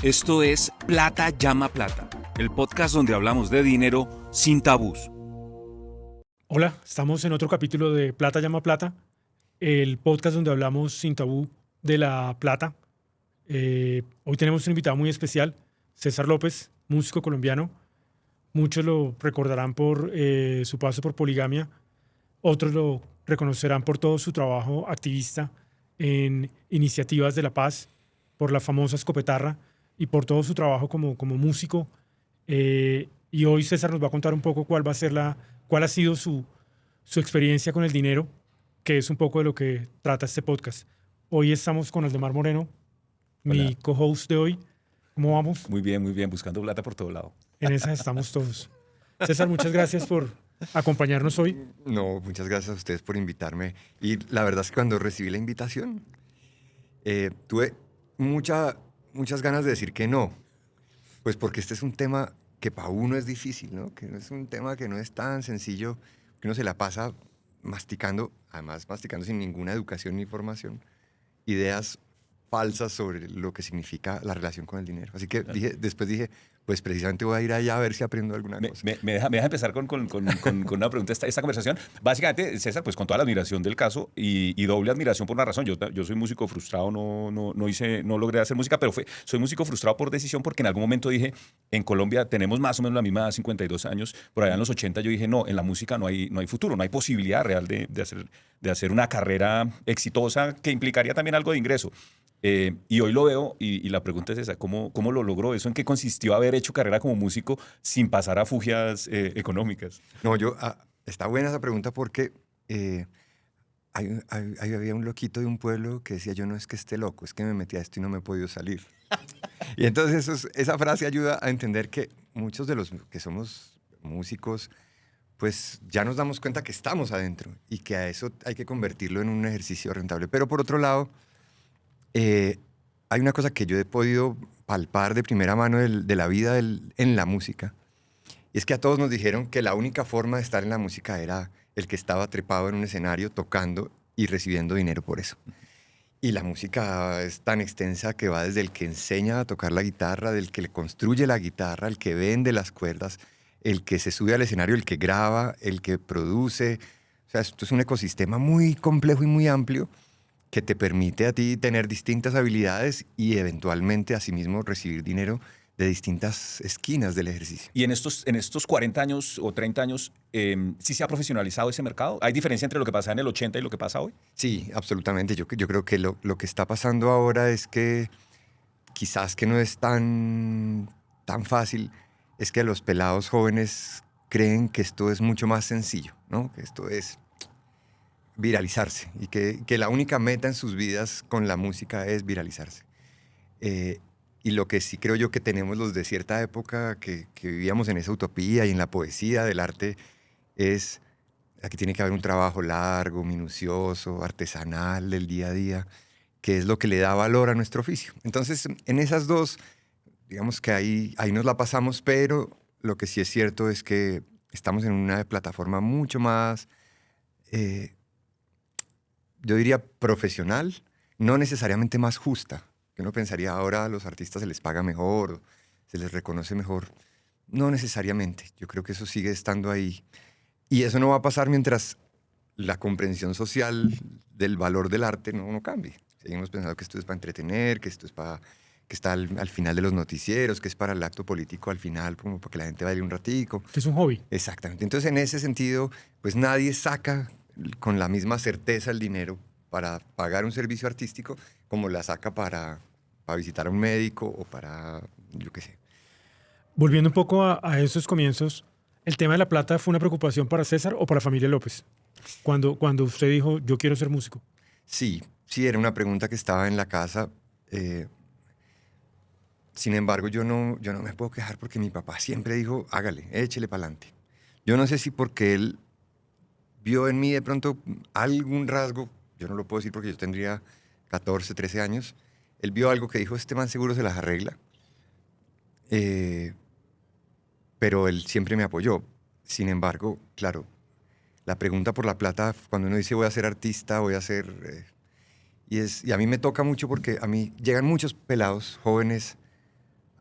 Esto es Plata Llama Plata, el podcast donde hablamos de dinero sin tabús. Hola, estamos en otro capítulo de Plata Llama Plata, el podcast donde hablamos sin tabú de la plata. Hoy tenemos un invitado muy especial, César López, músico colombiano. Muchos lo recordarán por su paso por Poligamia, otros lo reconocerán por todo su trabajo activista en iniciativas de la paz, por la famosa escopetarra y por todo su trabajo como músico. Y hoy César nos va a contar un poco cuál ha sido su experiencia con el dinero, que es un poco de lo que trata este podcast. Hoy estamos con Aldemar Moreno, mi co-host de hoy. ¿Cómo vamos? Muy bien, buscando plata por todo lado. En esas estamos todos. César, muchas gracias por acompañarnos hoy. No, muchas gracias a ustedes por invitarme. Y la verdad es que cuando recibí la invitación, tuve muchas ganas de decir que no. Pues porque este es un tema que para uno es difícil, ¿no? Que no es un tema que no es tan sencillo, que uno se la pasa masticando, además masticando sin ninguna educación ni formación, ideas falsas sobre lo que significa la relación con el dinero. Así que después dije, pues precisamente voy a ir allá a ver si aprendo alguna cosa. Me deja empezar con una pregunta esta conversación. Básicamente, César, pues con toda la admiración del caso y doble admiración por una razón. Yo soy músico frustrado, no logré hacer música, pero soy músico frustrado por decisión porque en algún momento dije, en Colombia tenemos más o menos la misma edad, 52 años, por allá en los 80 yo dije, no, en la música no hay futuro, no hay posibilidad real de hacer una carrera exitosa que implicaría también algo de ingreso. Y hoy lo veo y la pregunta es esa, ¿cómo lo logró? ¿Eso en qué consistió haber hecho carrera como músico sin pasar a fugias económicas? No, está buena esa pregunta porque había un loquito de un pueblo que decía, yo no es que esté loco, es que me metí a esto y no me he podido salir. Y entonces esa frase ayuda a entender que muchos de los que somos músicos, pues ya nos damos cuenta que estamos adentro y que a eso hay que convertirlo en un ejercicio rentable. Pero por otro lado, hay una cosa que yo he podido palpar de primera mano de la vida en la música, y es que a todos nos dijeron que la única forma de estar en la música era el que estaba trepado en un escenario tocando y recibiendo dinero por eso. Y la música es tan extensa que va desde el que enseña a tocar la guitarra, del que le construye la guitarra, el que vende las cuerdas, el que se sube al escenario, el que graba, el que produce. O sea, esto es un ecosistema muy complejo y muy amplio que te permite a ti tener distintas habilidades y eventualmente asimismo recibir dinero de distintas esquinas del ejercicio. Y en estos 40 años o 30 años, ¿sí se ha profesionalizado ese mercado? ¿Hay diferencia entre lo que pasa en el 80 y lo que pasa hoy? Sí, absolutamente. Yo creo que lo que está pasando ahora es que quizás que no es tan fácil, es que los pelados jóvenes creen que esto es mucho más sencillo, ¿no? Que esto es viralizarse y que la única meta en sus vidas con la música es viralizarse. Y lo que sí creo yo que tenemos los de cierta época que vivíamos en esa utopía y en la poesía del arte es aquí tiene que haber un trabajo largo, minucioso, artesanal del día a día, que es lo que le da valor a nuestro oficio. Entonces, en esas dos, digamos que ahí nos la pasamos, pero lo que sí es cierto es que estamos en una plataforma mucho más yo diría profesional, no necesariamente más justa. Que uno pensaría ahora a los artistas se les paga mejor, o se les reconoce mejor. No necesariamente. Yo creo que eso sigue estando ahí. Y eso no va a pasar mientras la comprensión social del valor del arte no cambie. Seguimos pensando que esto es para entretener, que esto es que está al final de los noticieros, que es para el acto político al final, como para que la gente baile un ratico. Que es un hobby. Exactamente. Entonces, en ese sentido, pues nadie saca con la misma certeza el dinero para pagar un servicio artístico como la saca para visitar a un médico o para, yo qué sé. Volviendo un poco a esos comienzos, ¿el tema de la plata fue una preocupación para César o para familia López? Cuando usted dijo, yo quiero ser músico. Sí, era una pregunta que estaba en la casa. Sin embargo, yo no me puedo quejar porque mi papá siempre dijo, hágale, échele para adelante. Yo no sé si porque él vio en mí de pronto algún rasgo, yo no lo puedo decir porque yo tendría 14, 13 años, él vio algo que dijo, este man seguro se las arregla, pero él siempre me apoyó. Sin embargo, claro, la pregunta por la plata, cuando uno dice voy a ser artista, voy a ser... y a mí me toca mucho porque a mí llegan muchos pelados jóvenes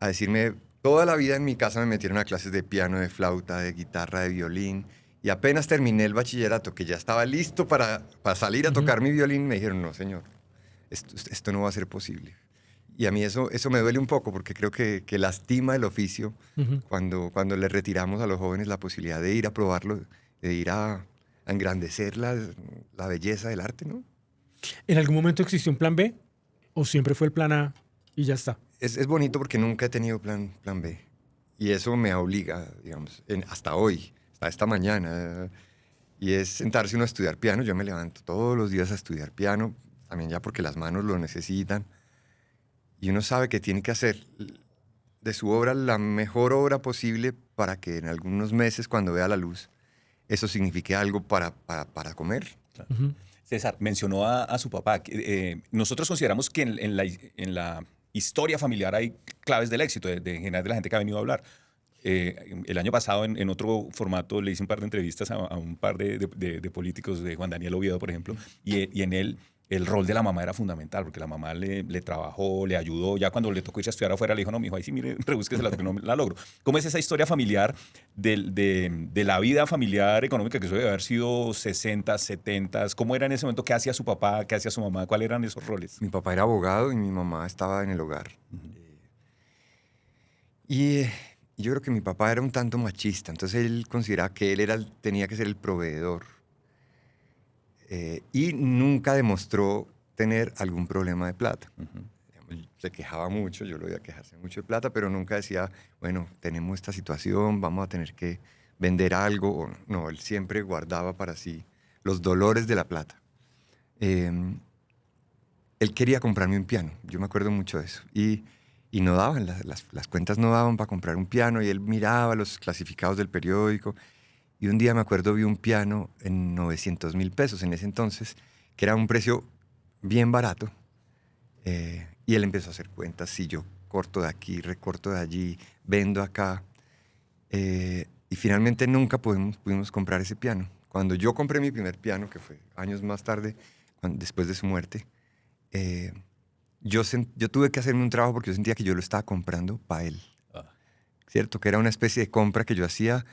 a decirme, toda la vida en mi casa me metieron a clases de piano, de flauta, de guitarra, de violín. Y apenas terminé el bachillerato, que ya estaba listo para salir a tocar mi violín, me dijeron, no, señor, esto no va a ser posible. Y a mí eso me duele un poco, porque creo que lastima el oficio cuando le retiramos a los jóvenes la posibilidad de ir a probarlo, de ir a engrandecer la belleza del arte, ¿no? ¿En algún momento existió un plan B o siempre fue el plan A y ya está? Es bonito porque nunca he tenido plan B. Y eso me obliga, digamos, hasta hoy, hasta esta mañana. Y es sentarse uno a estudiar piano. Yo me levanto todos los días a estudiar piano, también ya porque las manos lo necesitan. Y uno sabe que tiene que hacer de su obra la mejor obra posible para que en algunos meses, cuando vea la luz, eso signifique algo para comer. Claro. César, mencionó a su papá. Nosotros consideramos que en la historia familiar hay claves del éxito, en general de la gente que ha venido a hablar. El año pasado, en otro formato, le hice un par de entrevistas a un par de políticos, de Juan Daniel Oviedo, por ejemplo, y en él el rol de la mamá era fundamental, porque la mamá le trabajó, le ayudó. Ya cuando le tocó irse a estudiar afuera, le dijo, no, mijo, ahí sí, mire, rebúsquesela, porque no la logro. ¿Cómo es esa historia familiar de la vida familiar económica, que eso debe haber sido 60, 70? ¿Cómo era en ese momento? ¿Qué hacía su papá? ¿Qué hacía su mamá? ¿Cuáles eran esos roles? Mi papá era abogado y mi mamá estaba en el hogar. Y yo creo que mi papá era un tanto machista, entonces él consideraba que él tenía que ser el proveedor. Y nunca demostró tener algún problema de plata. Se quejaba mucho, yo lo veía quejarse mucho de plata, pero nunca decía, bueno, tenemos esta situación, vamos a tener que vender algo. No, él siempre guardaba para sí los dolores de la plata. Él quería comprarme un piano, yo me acuerdo mucho de eso. Y no daban, las cuentas no daban para comprar un piano, y él miraba los clasificados del periódico. Y un día me acuerdo, vi un piano en 900.000 pesos en ese entonces, que era un precio bien barato. Y él empezó a hacer cuentas, si yo corto de aquí, recorto de allí, vendo acá. Y finalmente nunca pudimos comprar ese piano. Cuando yo compré mi primer piano, que fue años más tarde, después de su muerte, yo tuve que hacerme un trabajo porque yo sentía que yo lo estaba comprando para él. ¿Cierto? Que era una especie de compra que yo hacía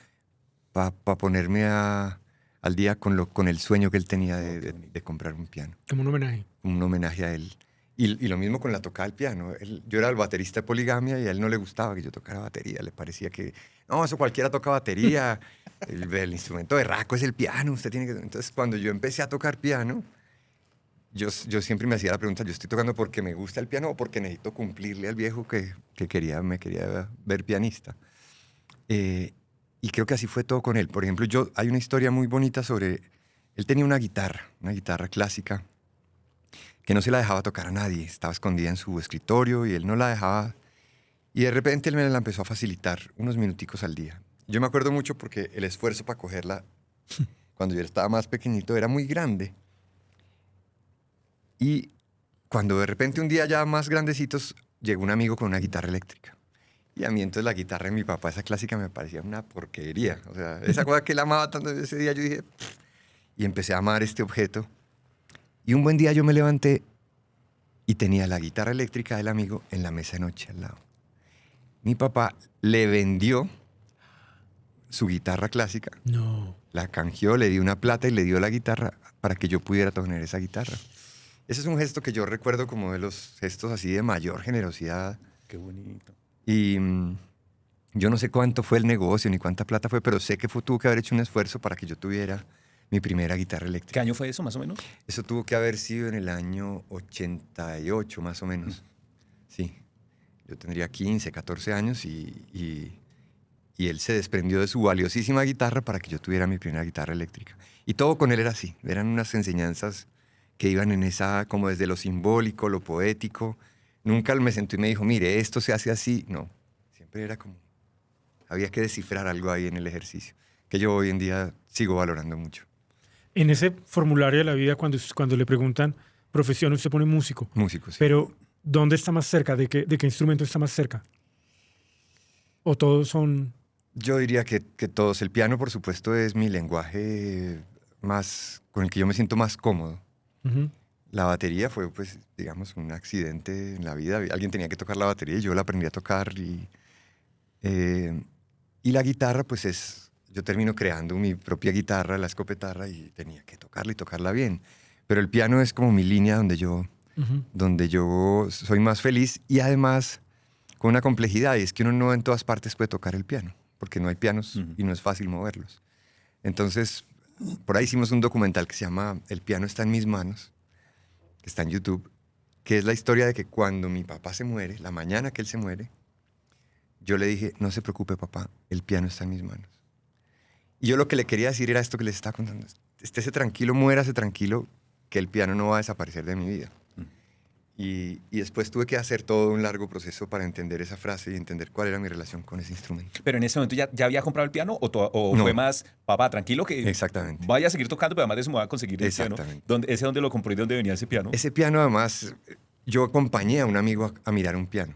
para ponerme al día con el sueño que él tenía de comprar un piano. Como un homenaje. Un homenaje a él. Y lo mismo con la tocada del piano. Yo era el baterista de Poligamia y a él no le gustaba que yo tocara batería. Le parecía que, no, eso cualquiera toca batería. el instrumento de Raco es el piano. Usted tiene que... Entonces, cuando yo empecé a tocar piano, yo siempre me hacía la pregunta, ¿yo estoy tocando porque me gusta el piano o porque necesito cumplirle al viejo que me quería ver pianista? Y creo que así fue todo con él. Por ejemplo, hay una historia muy bonita sobre... Él tenía una guitarra clásica, que no se la dejaba tocar a nadie. Estaba escondida en su escritorio y él no la dejaba. Y de repente él me la empezó a facilitar unos minuticos al día. Yo me acuerdo mucho porque el esfuerzo para cogerla, cuando yo estaba más pequeñito, era muy grande. Y cuando de repente un día ya más grandecitos, llegó un amigo con una guitarra eléctrica. Y a mí entonces la guitarra de mi papá, esa clásica, me parecía una porquería. O sea, esa cosa que él amaba tanto, ese día yo dije... Y empecé a amar este objeto. Y un buen día yo me levanté y tenía la guitarra eléctrica del amigo en la mesa de noche al lado. Mi papá le vendió su guitarra clásica. No. La canjeó, le dio una plata y le dio la guitarra para que yo pudiera tocar esa guitarra. Ese es un gesto que yo recuerdo como de los gestos así de mayor generosidad. Qué bonito. Y yo no sé cuánto fue el negocio ni cuánta plata fue, pero sé que tuvo que haber hecho un esfuerzo para que yo tuviera mi primera guitarra eléctrica. ¿Qué año fue eso, más o menos? Eso tuvo que haber sido en el año 88, más o menos. Sí. Yo tendría 15, 14 años y él se desprendió de su valiosísima guitarra para que yo tuviera mi primera guitarra eléctrica. Y todo con él era así. Eran unas enseñanzas que iban en esa, como desde lo simbólico, lo poético. Nunca me sentó y me dijo, mire, esto se hace así. No. Siempre era como, había que descifrar algo ahí en el ejercicio, que yo hoy en día sigo valorando mucho. En ese formulario de la vida, cuando le preguntan profesión, usted pone músico. Músico, sí. Pero, ¿dónde está más cerca? ¿De qué instrumento está más cerca? ¿O todos son...? Yo diría que todos. El piano, por supuesto, es mi lenguaje con el que yo me siento más cómodo. La batería fue, pues, digamos, un accidente en la vida. Alguien tenía que tocar la batería y yo la aprendí a tocar. Y la guitarra, pues, yo termino creando mi propia guitarra, la escopetarra, y tenía que tocarla y tocarla bien. Pero el piano es como mi línea Ujú. donde yo soy más feliz y además con una complejidad, y es que uno no en todas partes puede tocar el piano, porque no hay pianos y no es fácil moverlos. Entonces, por ahí hicimos un documental que se llama El piano está en mis manos, que está en YouTube, que es la historia de que cuando mi papá se muere, la mañana que él se muere, yo le dije, no se preocupe papá, el piano está en mis manos. Y yo lo que le quería decir era esto que les estaba contando. Estése tranquilo, muérase tranquilo, que el piano no va a desaparecer de mi vida. Y después tuve que hacer todo un largo proceso para entender esa frase y entender cuál era mi relación con ese instrumento. Pero en ese momento ya había comprado el piano o No. fue más, papá, tranquilo que Exactamente. vaya a seguir tocando, pero además de eso me voy a conseguir el piano. Exactamente. ¿Ese dónde lo compró y de dónde venía ese piano? Ese piano, además, yo acompañé a un amigo a mirar un piano.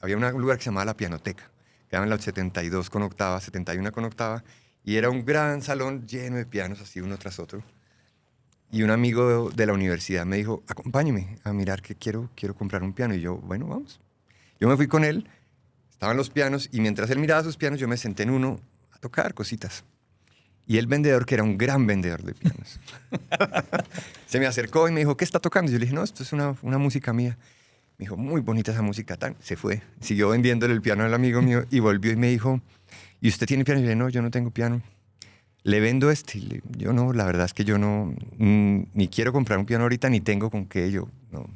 Había un lugar que se llamaba La Pianoteca, quedaba en la 72 con octava, 71 con octava, y era un gran salón lleno de pianos, así uno tras otro. Y un amigo de la universidad me dijo, acompáñeme a mirar que quiero comprar un piano. Y yo, bueno, vamos. Yo me fui con él, estaban los pianos, y mientras él miraba sus pianos, yo me senté en uno a tocar cositas. Y el vendedor, que era un gran vendedor de pianos, se me acercó y me dijo, ¿qué está tocando? Y yo le dije, no, esto es una música mía. Me dijo, muy bonita esa música. Se fue, siguió vendiéndole el piano al amigo mío y volvió y me dijo, ¿y usted tiene piano? Y yo le dije, no, yo no tengo piano. Le vendo este. Yo no, la verdad es que yo no, ni quiero comprar un piano ahorita, ni tengo con qué, yo no.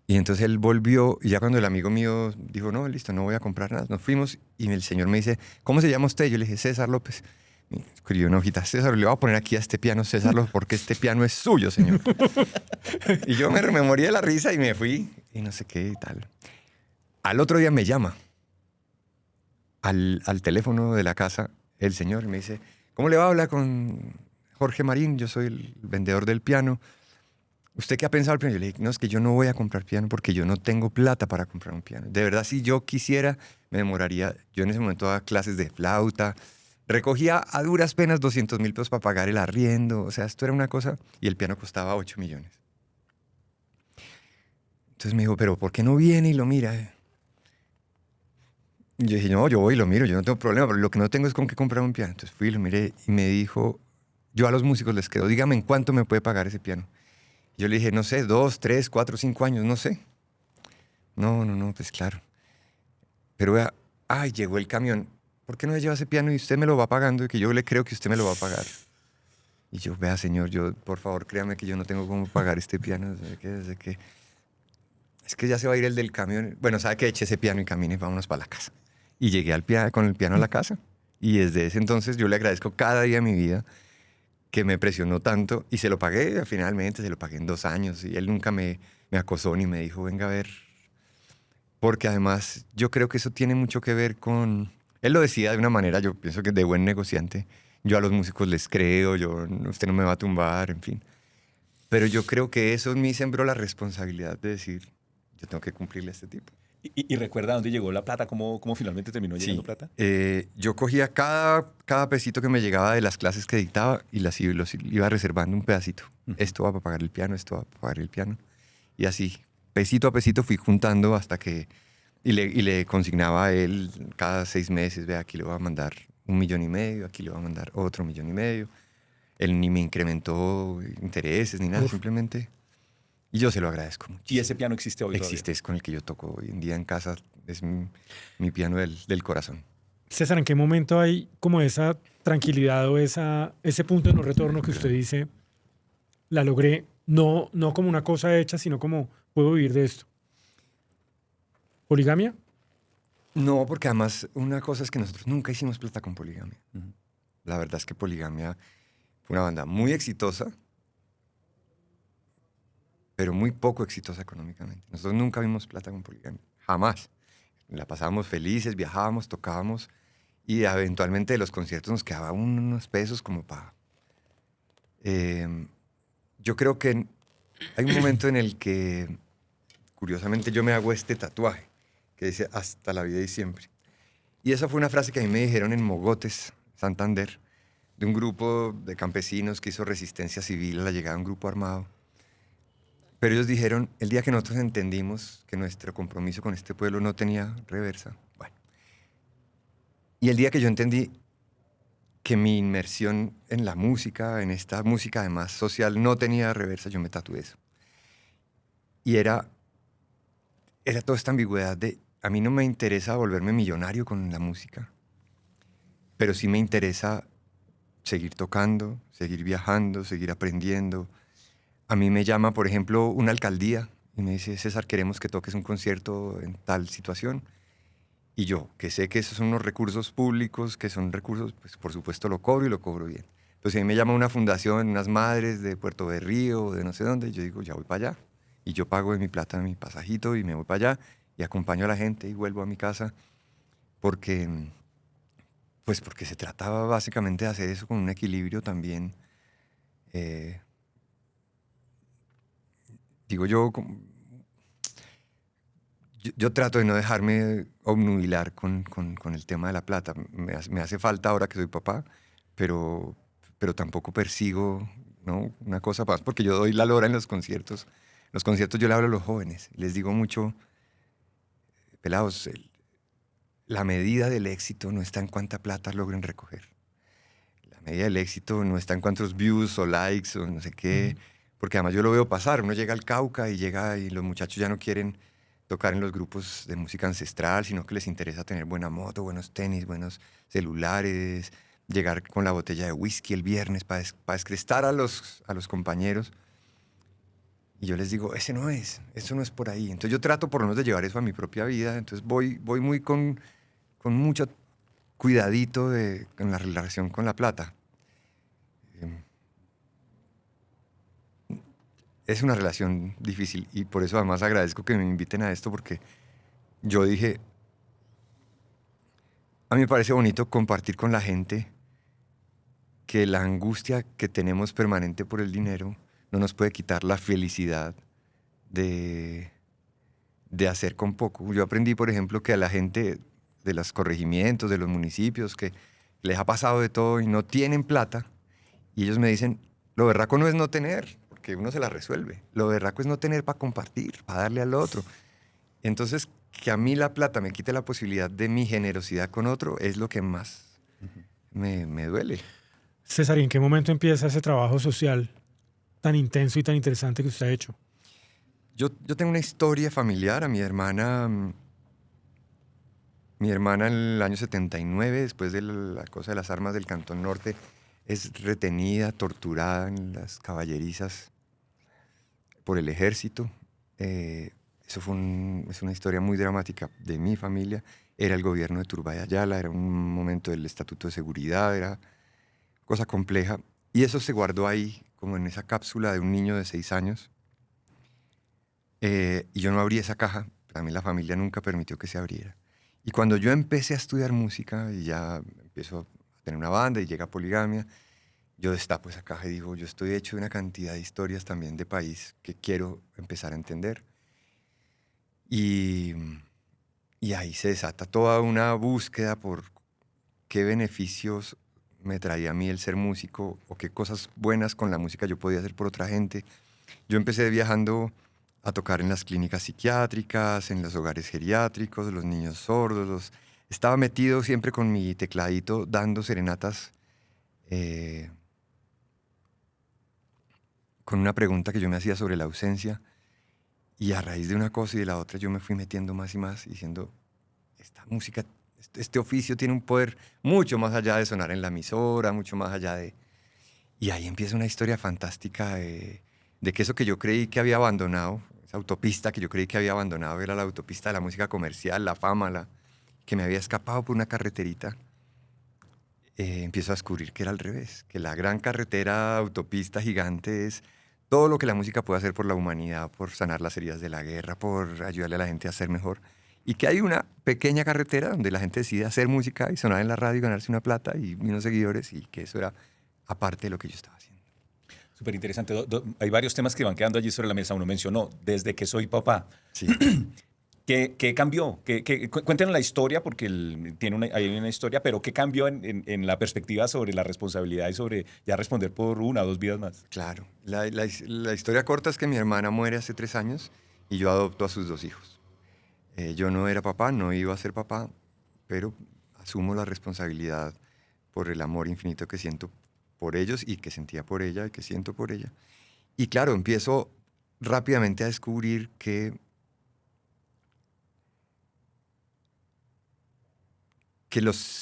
Y entonces él volvió, y ya cuando el amigo mío dijo, no, listo, no voy a comprar nada, nos fuimos, y el señor me dice, ¿cómo se llama usted? Yo le dije, César López. Y escribió una hojita, César, le voy a poner aquí a este piano César López, porque este piano es suyo, señor. Y yo me morí de la risa y me fui, y no sé qué y tal. Al otro día me llama al teléfono de la casa el señor, me dice, ¿cómo le va a hablar con Jorge Marín? Yo soy el vendedor del piano. ¿Usted qué ha pensado del piano? Yo le dije, no, es que yo no voy a comprar piano porque yo no tengo plata para comprar un piano. De verdad, si yo quisiera, me demoraría. Yo en ese momento daba clases de flauta, recogía a duras penas 200.000 pesos para pagar el arriendo. O sea, esto era una cosa, y el piano costaba 8 millones. Entonces me dijo, pero ¿por qué no viene y lo mira? Y yo dije, no, yo voy y lo miro, yo no tengo problema, pero lo que no tengo es con qué comprar un piano. Entonces fui y lo miré y me dijo, yo a los músicos les quedo, dígame en cuánto me puede pagar ese piano. Yo le dije, no sé, 2, 3, 4, 5 años, no sé. No, pues claro. Pero vea, ay, llegó el camión. ¿Por qué no se lleva ese piano y usted me lo va pagando y que yo le creo que usted me lo va a pagar? Y yo, vea, señor, yo, por favor, créame que yo no tengo cómo pagar este piano. Desde que es que ya se va a ir el del camión. Bueno, sabe que eche ese piano y camine, vámonos para la casa. Y llegué con el piano a la casa. Y desde ese entonces yo le agradezco cada día de mi vida que me presionó tanto. Y se lo pagué finalmente, se lo pagué en 2 años. Y él nunca me acosó ni me dijo, venga a ver. Porque además yo creo que eso tiene mucho que ver con... Él lo decía de una manera, yo pienso que de buen negociante. Yo a los músicos les creo, usted no me va a tumbar, en fin. Pero yo creo que eso en mí sembró la responsabilidad de decir, yo tengo que cumplirle a este tipo. ¿Y recuerda dónde llegó la plata? ¿Cómo finalmente terminó llegando plata? Yo cogía cada pesito que me llegaba de las clases que dictaba y los iba reservando un pedacito. Esto va para pagar el piano, esto va para pagar el piano. Y así, pesito a pesito fui juntando hasta que... Y le consignaba a él cada 6 meses, vea, aquí le voy a mandar 1,5 millones, aquí le voy a mandar otro 1,5 millones. Él ni me incrementó intereses ni nada, simplemente... Y yo se lo agradezco mucho. ¿Y ese piano existe hoy Existe, todavía? es con el que yo toco hoy en día en casa. Es mi piano del corazón. César, ¿en qué momento hay como esa tranquilidad o ese punto de no retorno que usted dice, la logré, no como una cosa hecha, sino como puedo vivir de esto? ¿Poligamia? No, porque además una cosa es que nosotros nunca hicimos plata con Poligamia. La verdad es que Poligamia fue una banda muy exitosa, pero muy poco exitosa económicamente. Nosotros nunca vimos plata con Poligamia, jamás. La pasábamos felices, viajábamos, tocábamos y eventualmente de los conciertos nos quedaban unos pesos como para... yo creo que hay un momento en el que, curiosamente, yo me hago este tatuaje que dice hasta la vida y siempre. Y esa fue una frase que a mí me dijeron en Mogotes, Santander, de un grupo de campesinos que hizo resistencia civil a la llegada de un grupo armado. Pero ellos dijeron, el día que nosotros entendimos que nuestro compromiso con este pueblo no tenía reversa, bueno. Y el día que yo entendí que mi inmersión en la música, en esta música además social, no tenía reversa, yo me tatué eso. Y era toda esta ambigüedad de, a mí no me interesa volverme millonario con la música, pero sí me interesa seguir tocando, seguir viajando, seguir aprendiendo. A mí me llama, por ejemplo, una alcaldía y me dice, César, queremos que toques un concierto en tal situación. Y yo, que sé que esos son unos recursos públicos, que son recursos, pues por supuesto lo cobro y lo cobro bien. Pues a mí me llama una fundación, unas madres de Puerto Berrío, de no sé dónde, y yo digo, ya voy para allá. Y yo pago de mi plata mi pasajito y me voy para allá y acompaño a la gente y vuelvo a mi casa porque se trataba básicamente de hacer eso con un equilibrio también. Digo yo trato de no dejarme obnubilar con el tema de la plata. Me hace falta ahora que soy papá, pero tampoco persigo, ¿no?, una cosa más, porque yo doy la lora en los conciertos. En los conciertos yo le hablo a los jóvenes, les digo mucho, pelados, la medida del éxito no está en cuánta plata logren recoger. La medida del éxito no está en cuántos views o likes o no sé qué, porque además yo lo veo pasar. Uno llega al Cauca y los muchachos ya no quieren tocar en los grupos de música ancestral, sino que les interesa tener buena moto, buenos tenis, buenos celulares, llegar con la botella de whisky el viernes para descrestar a los compañeros. Y yo les digo, eso no es por ahí. Entonces yo trato por lo menos de llevar eso a mi propia vida. Entonces voy muy con mucho cuidadito en la relación con la plata. Es una relación difícil y por eso además agradezco que me inviten a esto, porque yo dije, a mí me parece bonito compartir con la gente que la angustia que tenemos permanente por el dinero no nos puede quitar la felicidad de hacer con poco. Yo aprendí, por ejemplo, que a la gente de los corregimientos, de los municipios, que les ha pasado de todo y no tienen plata, y ellos me dicen, lo berraco no es no tener, porque uno se la resuelve. Lo berraco es no tener para compartir, para darle al otro. Entonces, que a mí la plata me quite la posibilidad de mi generosidad con otro es lo que más me duele. César, ¿y en qué momento empieza ese trabajo social tan intenso y tan interesante que usted ha hecho? Yo tengo una historia familiar. A mi hermana en el año 79, después de la cosa de las armas del Cantón Norte, es retenida, torturada en las caballerizas por el ejército. Eso es una historia muy dramática de mi familia. Era el gobierno de Turbay Ayala, era un momento del Estatuto de Seguridad, era cosa compleja. Y eso se guardó ahí, como en esa cápsula de un niño de 6 años. Y yo no abrí esa caja. Para mí la familia nunca permitió que se abriera. Y cuando yo empecé a estudiar música y ya empiezo a tener una banda y llega Poligamia, yo destapo esa caja y digo, yo estoy hecho de una cantidad de historias también de país que quiero empezar a entender. Y ahí se desata toda una búsqueda por qué beneficios me traía a mí el ser músico o qué cosas buenas con la música yo podía hacer por otra gente. Yo empecé viajando a tocar en las clínicas psiquiátricas, en los hogares geriátricos, los niños sordos. Estaba metido siempre con mi tecladito dando serenatas con una pregunta que yo me hacía sobre la ausencia. Y a raíz de una cosa y de la otra yo me fui metiendo más y más, diciendo, esta música, este oficio tiene un poder mucho más allá de sonar en la emisora, mucho más allá de... Y ahí empieza una historia fantástica de que eso que yo creí que había abandonado, esa autopista que yo creí que había abandonado, era la autopista de la música comercial, la fama, que me había escapado por una carreterita. Empiezo a descubrir que era al revés, que la gran carretera, autopista gigante es todo lo que la música puede hacer por la humanidad, por sanar las heridas de la guerra, por ayudarle a la gente a ser mejor. Y que hay una pequeña carretera donde la gente decide hacer música y sonar en la radio y ganarse una plata y unos seguidores, y que eso era aparte de lo que yo estaba haciendo. Súper interesante. Hay varios temas que van quedando allí sobre la mesa. Uno mencionó, desde que soy papá. Sí. ¿Qué cambió? Cuéntenos la historia, porque hay una historia, pero ¿qué cambió en la perspectiva sobre la responsabilidad y sobre ya responder por 1 o 2 vidas más? Claro. La historia corta es que mi hermana muere hace 3 años y yo adopto a sus 2 hijos. Yo no era papá, no iba a ser papá, pero asumo la responsabilidad por el amor infinito que siento por ellos y que sentía por ella y que siento por ella. Y claro, empiezo rápidamente a descubrir que los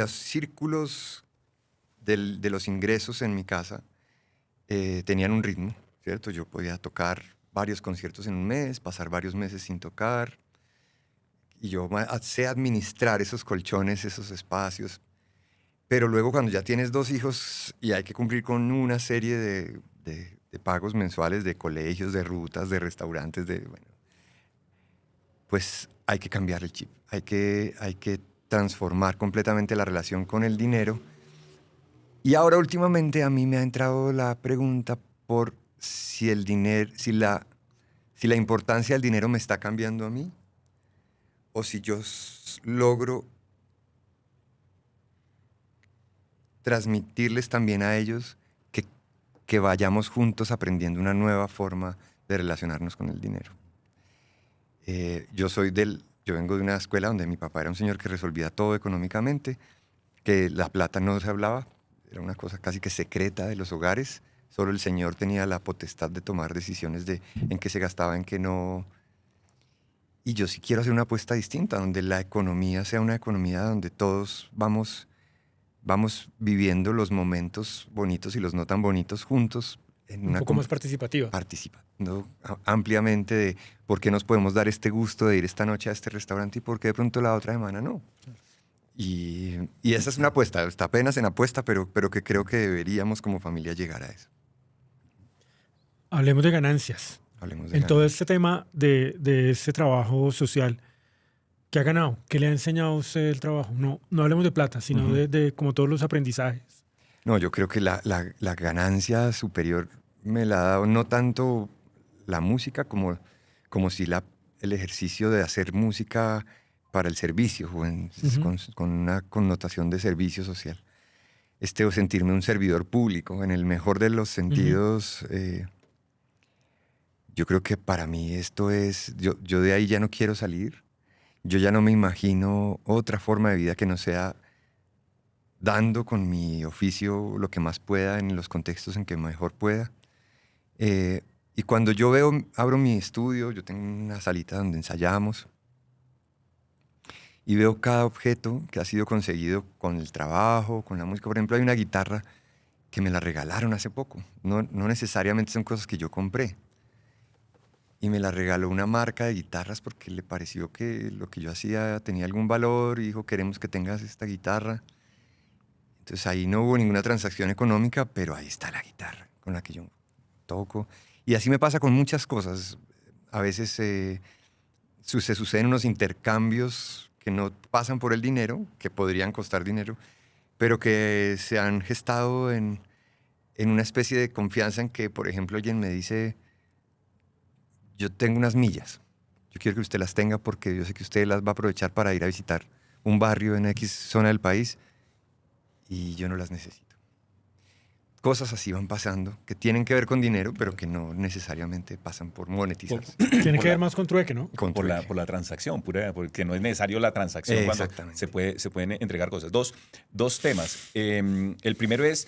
círculos de los ingresos en mi casa tenían un ritmo, ¿cierto? Yo podía tocar varios conciertos en un mes, pasar varios meses sin tocar, y yo sé administrar esos colchones, esos espacios. Pero luego cuando ya tienes 2 hijos y hay que cumplir con una serie de pagos mensuales de colegios, de rutas, de restaurantes, bueno, pues hay que cambiar el chip, hay que transformar completamente la relación con el dinero. Y ahora últimamente a mí me ha entrado la pregunta por si el dinero, si la importancia del dinero me está cambiando a mí, o si yo logro transmitirles también a ellos que vayamos juntos aprendiendo una nueva forma de relacionarnos con el dinero. Yo vengo de una escuela donde mi papá era un señor que resolvía todo económicamente, que la plata no se hablaba, era una cosa casi que secreta de los hogares. Solo el señor tenía la potestad de tomar decisiones de en qué se gastaba, en qué no. Y yo sí quiero hacer una apuesta distinta, donde la economía sea una economía donde todos vamos viviendo los momentos bonitos y los no tan bonitos juntos. Un poco más participativa. Participando ampliamente de por qué nos podemos dar este gusto de ir esta noche a este restaurante y por qué de pronto la otra semana no. Y esa es una apuesta, está apenas en apuesta, pero que creo que deberíamos como familia llegar a eso. Hablemos de ganancias. En todo este tema de ese trabajo social, ¿qué ha ganado? ¿Qué le ha enseñado a usted el trabajo? No hablemos de plata, sino de como todos los aprendizajes. No, yo creo que la ganancia superior me la ha dado no tanto la música como si el ejercicio de hacer música para el servicio, con una connotación de servicio social. O sentirme un servidor público, en el mejor de los sentidos. Yo creo que para mí esto es, yo de ahí ya no quiero salir. Yo ya no me imagino otra forma de vida que no sea dando con mi oficio lo que más pueda en los contextos en que mejor pueda. Y cuando yo abro mi estudio, yo tengo una salita donde ensayamos y veo cada objeto que ha sido conseguido con el trabajo, con la música. Por ejemplo, hay una guitarra que me la regalaron hace poco. No necesariamente son cosas que yo compré. Y me la regaló una marca de guitarras porque le pareció que lo que yo hacía tenía algún valor y dijo, queremos que tengas esta guitarra. Entonces ahí no hubo ninguna transacción económica, pero ahí está la guitarra con la que yo toco. Y así me pasa con muchas cosas. A veces se suceden unos intercambios que no pasan por el dinero, que podrían costar dinero, pero que se han gestado en una especie de confianza en que, por ejemplo, alguien me dice, yo tengo unas millas, yo quiero que usted las tenga porque yo sé que usted las va a aprovechar para ir a visitar un barrio en X zona del país y yo no las necesito. Cosas así van pasando, que tienen que ver con dinero, pero que no necesariamente pasan por monetizarse. Tiene que ver más con trueque, ¿no? Por la transacción, porque no es necesario la transacción cuando se pueden entregar cosas. Dos temas. El primero es,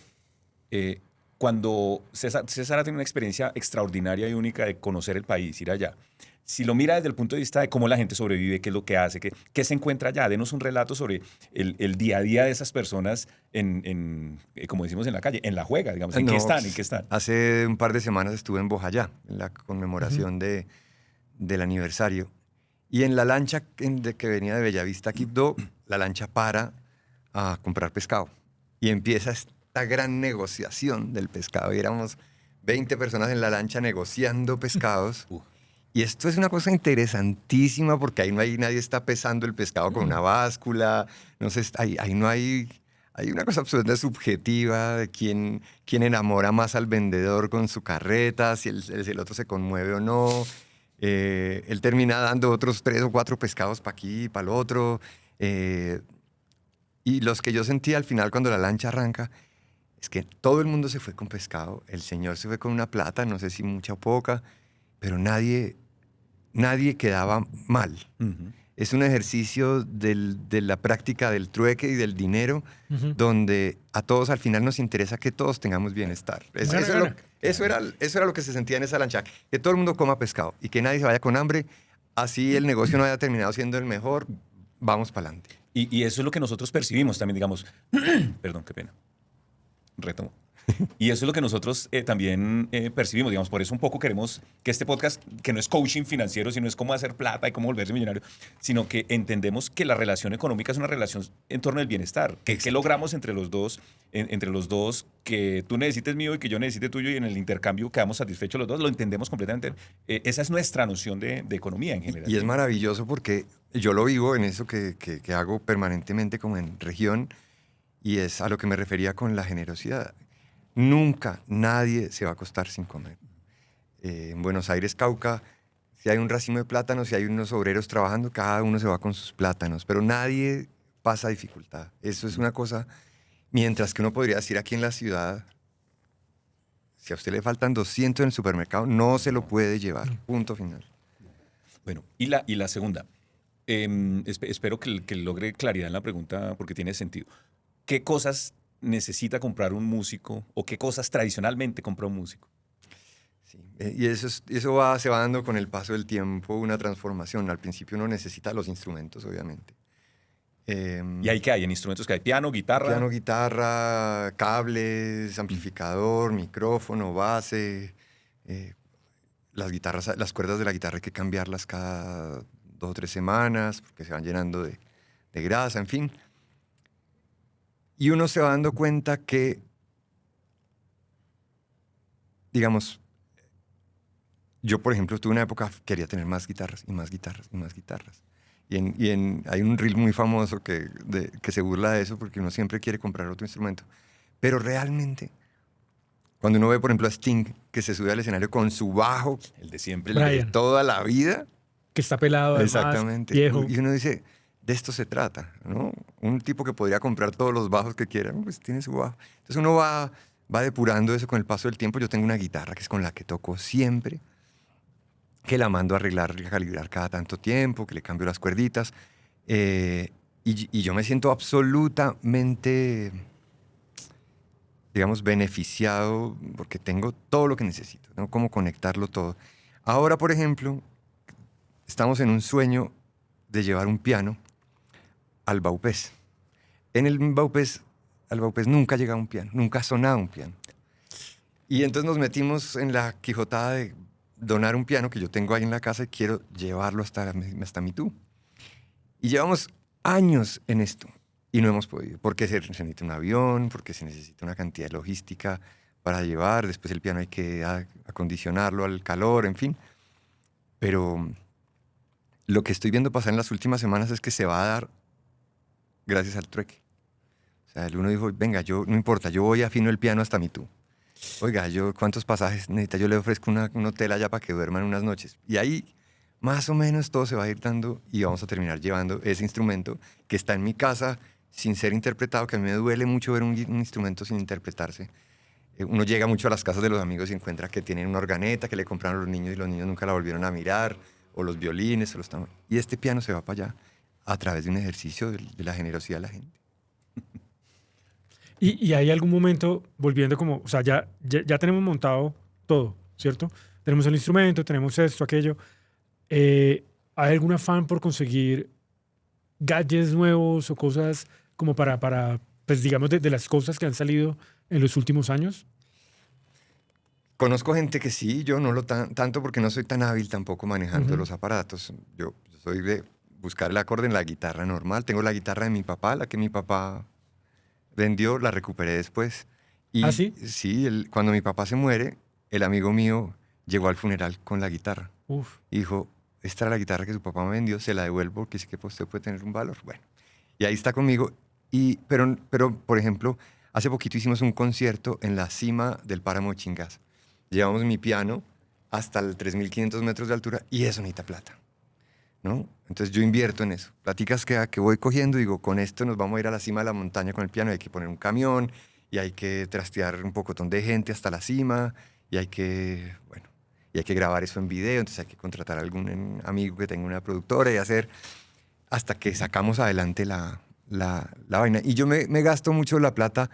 cuando César ha tenido una experiencia extraordinaria y única de conocer el país, ir allá. Si lo mira desde el punto de vista de cómo la gente sobrevive, qué es lo que hace, qué se encuentra allá, denos un relato sobre el día a día de esas personas como decimos en la calle, en la juega, digamos, ¿en qué están? Hace un par de semanas estuve en Bojayá, en la conmemoración del aniversario, y en la lancha que venía de Bellavista a Quibdó, la lancha para a comprar pescado, y empieza esta gran negociación del pescado, y éramos 20 personas en la lancha negociando pescados. Y esto es una cosa interesantísima porque ahí nadie está pesando el pescado con una báscula, no sé, ahí no hay una cosa absolutamente subjetiva de quién enamora más al vendedor con su carreta, si el otro se conmueve o no. Él termina dando otros 3 o 4 pescados para aquí, para el otro. Y los que yo sentí al final cuando la lancha arranca es que todo el mundo se fue con pescado. El señor se fue con una plata, no sé si mucha o poca, pero nadie quedaba mal. Ujú. Es un ejercicio de la práctica del trueque y del dinero, donde a todos al final nos interesa que todos tengamos bienestar. Eso era lo que se sentía en esa lancha, que todo el mundo coma pescado y que nadie se vaya con hambre, así el negocio no haya terminado siendo el mejor, vamos para adelante. Y eso es lo que nosotros percibimos también, digamos. Perdón, qué pena. Retomo. Y eso es lo que nosotros también percibimos, digamos, por eso un poco queremos que este podcast, que no es coaching financiero, sino es cómo hacer plata y cómo volverse millonario, sino que entendemos que la relación económica es una relación en torno al bienestar, que logramos entre los dos, que tú necesites mío y que yo necesite tuyo y en el intercambio quedamos satisfechos los dos, lo entendemos completamente. Esa es nuestra noción de economía en general. Y es maravilloso porque yo lo vivo en eso que hago permanentemente como en región, y es a lo que me refería con la generosidad. Nunca nadie se va a acostar sin comer. En Buenos Aires, Cauca, si hay un racimo de plátanos, si hay unos obreros trabajando, cada uno se va con sus plátanos, pero nadie pasa dificultad. Eso es una cosa, mientras que uno podría decir aquí en la ciudad, si a usted le faltan 200 en el supermercado, no se lo puede llevar, punto final. Bueno, y la segunda, espero que logre claridad en la pregunta porque tiene sentido. ¿Qué cosas necesita comprar un músico o qué cosas tradicionalmente compra un músico? Sí, y eso se va dando con el paso del tiempo, una transformación. Al principio uno necesita los instrumentos, obviamente. ¿Y ahí qué hay? ¿En instrumentos que hay? ¿Piano, guitarra? Piano, guitarra, cables, amplificador, micrófono, base. Las cuerdas de la guitarra hay que cambiarlas cada 2 o 3 semanas porque se van llenando de grasa, en fin. Y uno se va dando cuenta que, digamos, yo, por ejemplo, tuve una época quería tener más guitarras y más guitarras y más guitarras. Hay un reel muy famoso que se burla de eso porque uno siempre quiere comprar otro instrumento. Pero realmente, cuando uno ve, por ejemplo, a Sting, que se sube al escenario con su bajo, El de siempre. el de Brian. toda la vida. Que está pelado, además, Exactamente. viejo. Y uno dice, de esto se trata, ¿no? Un tipo que podría comprar todos los bajos que quiera, pues tiene su bajo. Entonces uno va depurando eso con el paso del tiempo. Yo tengo una guitarra que es con la que toco siempre, que la mando a arreglar y a calibrar cada tanto tiempo, que le cambio las cuerditas. Y yo me siento absolutamente, digamos, beneficiado porque tengo todo lo que necesito, ¿no? Cómo conectarlo todo. Ahora, por ejemplo, estamos en un sueño de llevar un piano al Baupés. Al Baupés nunca llega un piano, nunca ha sonado un piano. Y entonces nos metimos en la quijotada de donar un piano que yo tengo ahí en la casa y quiero llevarlo hasta Mitú. Y llevamos años en esto y no hemos podido, porque se necesita un avión, porque se necesita una cantidad de logística para llevar, después el piano hay que acondicionarlo al calor, en fin. Pero lo que estoy viendo pasar en las últimas semanas es que se va a dar gracias al trueque. O sea, el uno dijo, venga, no importa, yo voy afino el piano hasta Mitú. Oiga, ¿cuántos pasajes necesita? Yo le ofrezco un hotel allá para que duerman unas noches. Y ahí, más o menos, todo se va a ir dando y vamos a terminar llevando ese instrumento que está en mi casa sin ser interpretado, que a mí me duele mucho ver un instrumento sin interpretarse. Uno llega mucho a las casas de los amigos y encuentra que tienen una organeta que le compraron a los niños y los niños nunca la volvieron a mirar, o los violines, y este piano se va para allá a través de un ejercicio de la generosidad de la gente. Y hay algún momento, volviendo como, o sea, ya tenemos montado todo, ¿cierto? Tenemos el instrumento, tenemos esto, aquello. ¿Hay algún afán por conseguir gadgets nuevos o cosas como para pues digamos, de las cosas que han salido en los últimos años? Conozco gente que sí, yo no lo tanto porque no soy tan hábil tampoco manejando los aparatos. Yo soy de buscar el acorde en la guitarra normal. Tengo la guitarra de mi papá, la que mi papá vendió, la recuperé después. Y ¿Ah, sí? Sí, cuando mi papá se muere, el amigo mío llegó al funeral con la guitarra. Uf. Y dijo, esta era la guitarra que su papá me vendió, se la devuelvo porque sí que usted puede tener un valor. Bueno, y ahí está conmigo. Pero, por ejemplo, hace poquito hicimos un concierto en la cima del Páramo de Chingaza. Llevamos mi piano hasta el 3.500 metros de altura y eso necesita plata, ¿no? Entonces yo invierto en eso. Platicas que voy cogiendo, digo, con esto nos vamos a ir a la cima de la montaña con el piano, hay que poner un camión y hay que trastear un pocotón de gente hasta la cima y hay que, bueno, y hay que grabar eso en video, entonces hay que contratar a algún amigo que tenga una productora y hacer hasta que sacamos adelante la vaina. Y yo me gasto mucho la plata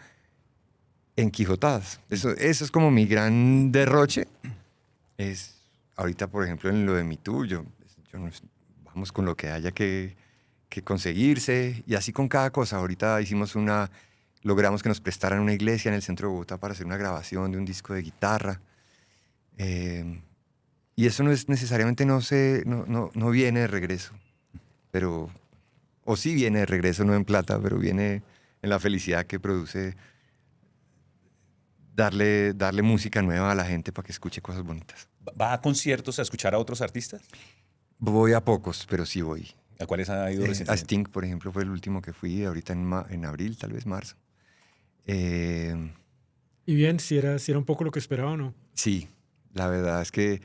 en quijotadas. Eso es como mi gran derroche. Es ahorita, por ejemplo, en lo de Mi Tú, vamos con lo que haya que conseguirse y así con cada cosa. Ahorita logramos que nos prestaran una iglesia en el centro de Bogotá para hacer una grabación de un disco de guitarra. Y eso no es necesariamente, no viene de regreso, o sí viene de regreso, no en plata, pero viene en la felicidad que produce darle música nueva a la gente para que escuche cosas bonitas. ¿Va a conciertos a escuchar a otros artistas? Voy a pocos, pero sí voy. ¿A cuáles ha ido A recientemente? Sting, por ejemplo, fue el último que fui, ahorita en abril, tal vez marzo. Y bien, si era un poco lo que esperaba o no. Sí, la verdad es que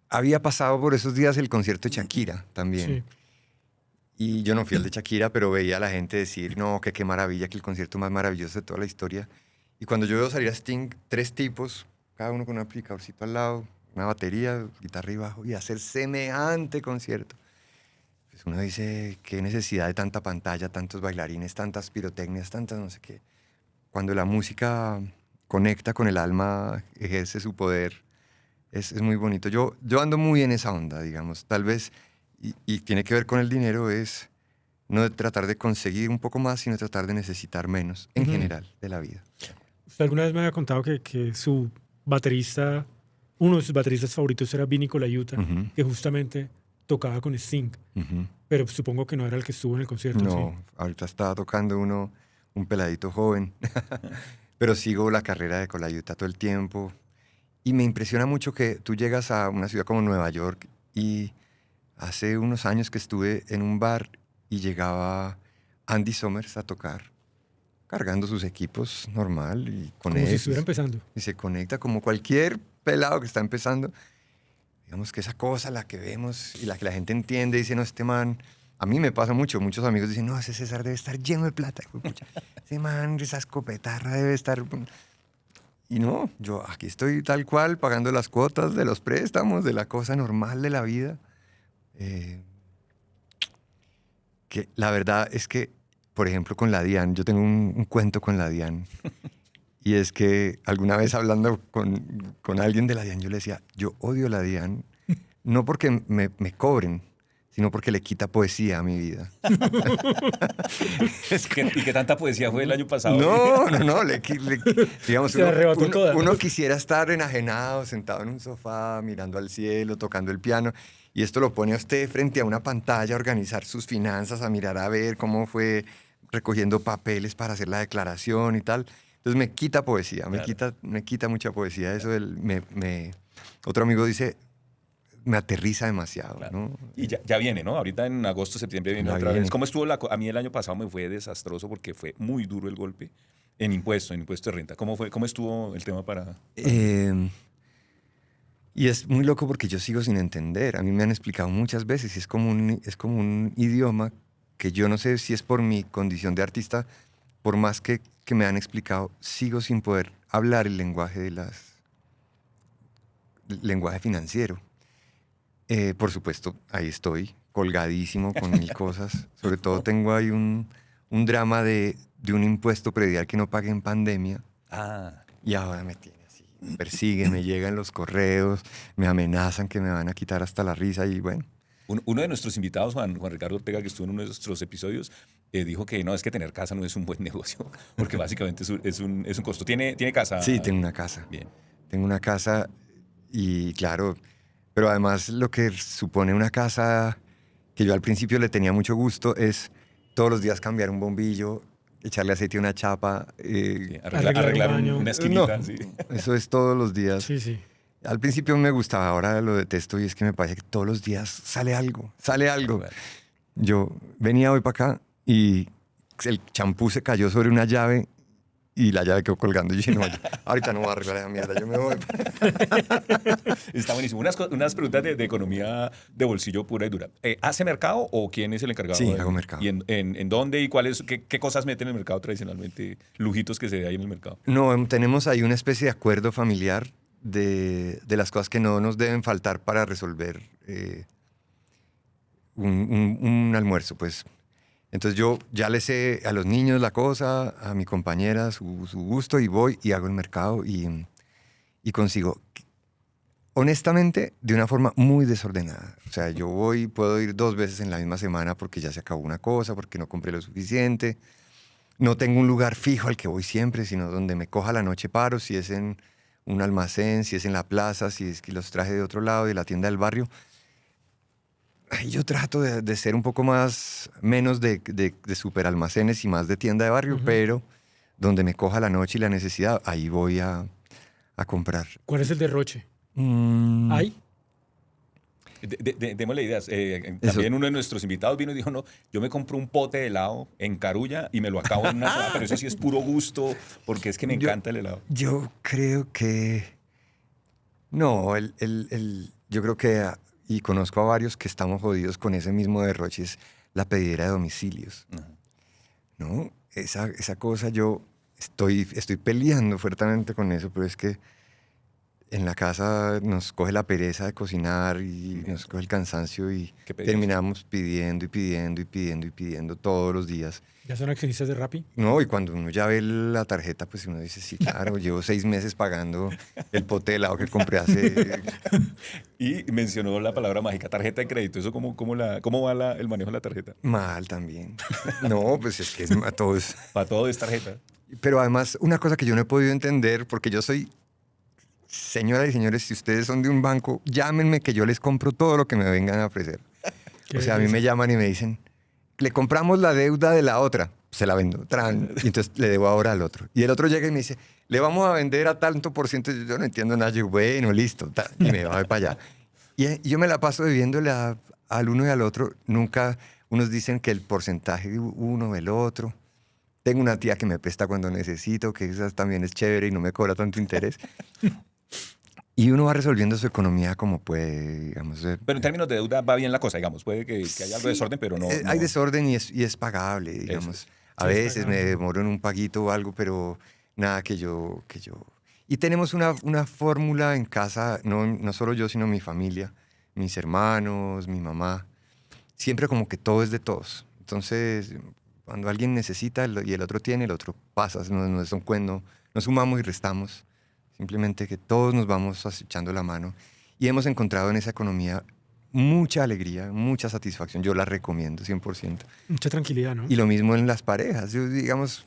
había pasado por esos días el concierto de Shakira también. Sí. Y yo no fui al de Shakira, pero veía a la gente decir, no, que qué maravilla, que el concierto más maravilloso de toda la historia. Y cuando yo veo salir a Sting, 3 tipos, cada uno con un amplificadorcito al lado, una batería, guitarra y bajo, y hacer semejante concierto. Pues uno dice, qué necesidad de tanta pantalla, tantos bailarines, tantas pirotecnias, tantas no sé qué. Cuando la música conecta con el alma, ejerce su poder, es muy bonito. Yo ando muy en esa onda, digamos. Tal vez, y tiene que ver con el dinero, es no de tratar de conseguir un poco más, sino tratar de necesitar menos, en general, de la vida. Usted alguna vez me había contado que su baterista, uno de sus bateristas favoritos era Vinny Colaiuta, que justamente tocaba con Sting. Pero supongo que no era el que estuvo en el concierto. No, ¿sí? ahorita estaba tocando un peladito joven, pero sigo la carrera de Colaiuta todo el tiempo. Y me impresiona mucho que tú llegas a una ciudad como Nueva York y hace unos años que estuve en un bar y llegaba Andy Summers a tocar, cargando sus equipos normal y con Como si él. estuviera empezando. Y se conecta como cualquier pelado que está empezando. Digamos que esa cosa, la que vemos y la que la gente entiende, dice, no, este man, a mí me pasa mucho, muchos amigos dicen, no, ese César debe estar lleno de plata. Ese man, esa escopetarra debe estar... Y no, yo aquí estoy tal cual, pagando las cuotas de los préstamos, de la cosa normal de la vida. Que la verdad es que, por ejemplo, con la DIAN, yo tengo un cuento con la DIAN. Y es que alguna vez hablando con alguien de la DIAN, yo le decía, yo odio la DIAN, no porque me cobren, sino porque le quita poesía a mi vida. ¿Y qué tanta poesía fue el año pasado? No, digamos, Se la arrebató toda. uno quisiera estar enajenado, sentado en un sofá, mirando al cielo, tocando el piano, y esto lo pone a usted frente a una pantalla, a organizar sus finanzas, a mirar a ver cómo fue recogiendo papeles para hacer la declaración y tal. Entonces me quita poesía, claro. me quita mucha poesía. Eso otro amigo dice, me aterriza demasiado, claro. ¿No? Y ya viene, ¿no? Ahorita en agosto, septiembre viene otra vez. ¿Cómo estuvo a mí el año pasado me fue desastroso porque fue muy duro el golpe en impuesto de renta. ¿Cómo estuvo el tema para...? Y es muy loco porque yo sigo sin entender. A mí me han explicado muchas veces y es como un idioma que yo no sé si es por mi condición de artista, por más que me han explicado, sigo sin poder hablar el lenguaje lenguaje financiero. Por supuesto, ahí estoy, colgadísimo con 1000 cosas. Sobre todo tengo ahí un drama de un impuesto predial que no pagué en pandemia. Y ahora me tiene así, me persigue, me llegan los correos, me amenazan que me van a quitar hasta la risa y bueno. Uno de nuestros invitados, Juan Ricardo Ortega, que estuvo en uno de nuestros episodios, dijo que no, es que tener casa no es un buen negocio, porque básicamente es un costo. ¿Tiene casa? Sí, tengo una casa. Bien. Tengo una casa y claro, pero además lo que supone una casa que yo al principio le tenía mucho gusto es todos los días cambiar un bombillo, echarle aceite a una chapa. Sí, arreglar una esquinita. No, sí. Eso es todos los días. Sí, sí. Al principio me gustaba, ahora lo detesto y es que me parece que todos los días sale algo. Bueno. Yo venía hoy para acá y el champú se cayó sobre una llave y la llave quedó colgando. Y yo dije, no, ahorita no voy a arreglar esa mierda, yo me voy. Está buenísimo. Unas preguntas de economía de bolsillo pura y dura. ¿Hace mercado o quién es el encargado? Sí, hago mercado. ¿Y en dónde y qué cosas meten en el mercado tradicionalmente? Lujitos que se ve ahí en el mercado. No, tenemos ahí una especie de acuerdo familiar de las cosas que no nos deben faltar para resolver un almuerzo, pues. Entonces yo ya le sé a los niños la cosa, a mi compañera su gusto, y voy y hago el mercado y consigo, honestamente, de una forma muy desordenada. O sea, yo puedo ir 2 veces en la misma semana porque ya se acabó una cosa, porque no compré lo suficiente. No tengo un lugar fijo al que voy siempre, sino donde me coja la noche paro, si es en un almacén, si es en la plaza, si es que los traje de otro lado, de la tienda del barrio. Ay, yo trato de ser un poco menos de super almacenes y más de tienda de barrio, pero donde me coja la noche y la necesidad, ahí voy a comprar. ¿Cuál es el derroche? ¿Hay? Démosle ideas. También uno de nuestros invitados vino y dijo, no, yo me compro un pote de helado en Carulla y me lo acabo en una semana, pero eso sí es puro gusto, porque es que me encanta el helado. Yo creo que... No, yo creo que... Y conozco a varios que estamos jodidos con ese mismo derroche, es la pedidera de domicilios. ¿No? Esa cosa yo estoy peleando fuertemente con eso, pero es que en la casa nos coge la pereza de cocinar y nos coge el cansancio y terminamos pidiendo y pidiendo y pidiendo y pidiendo todos los días. ¿Ya son accionistas de Rappi? No, y cuando uno ya ve la tarjeta, pues uno dice, sí, claro, llevo 6 meses pagando el pote de helado que compré hace... Y mencionó la palabra mágica, tarjeta de crédito. ¿Eso cómo va el manejo de la tarjeta? Mal también. No, pues es que a todos... Para todo es tarjeta. Pero además, una cosa que yo no he podido entender, porque yo soy... Señoras y señores, si ustedes son de un banco, llámenme que yo les compro todo lo que me vengan a ofrecer. O sea, a mí me llaman y me dicen, le compramos la deuda de la otra, se la vendo, y entonces le debo ahora al otro. Y el otro llega y me dice, le vamos a vender a tanto por ciento, yo no entiendo nada, yo, bueno, listo, y me voy para allá. Y yo me la paso debiéndole al uno y al otro, nunca, unos dicen que el porcentaje de uno, el otro. Tengo una tía que me presta cuando necesito, que esa también es chévere y no me cobra tanto interés. Y uno va resolviendo su economía como puede, digamos. Pero en términos de deuda va bien la cosa, digamos. Puede que haya algo de desorden, pero no... Hay desorden y es pagable, digamos. A veces me demoro en un paguito o algo, pero nada que yo... Y tenemos una fórmula en casa, no solo yo, sino mi familia, mis hermanos, mi mamá. Siempre como que todo es de todos. Entonces, cuando alguien necesita y el otro tiene, el otro pasa. No sumamos y restamos. Simplemente que todos nos vamos echando la mano. Y hemos encontrado en esa economía mucha alegría, mucha satisfacción. Yo la recomiendo 100%. Mucha tranquilidad, ¿no? Y lo mismo en las parejas. Yo, digamos,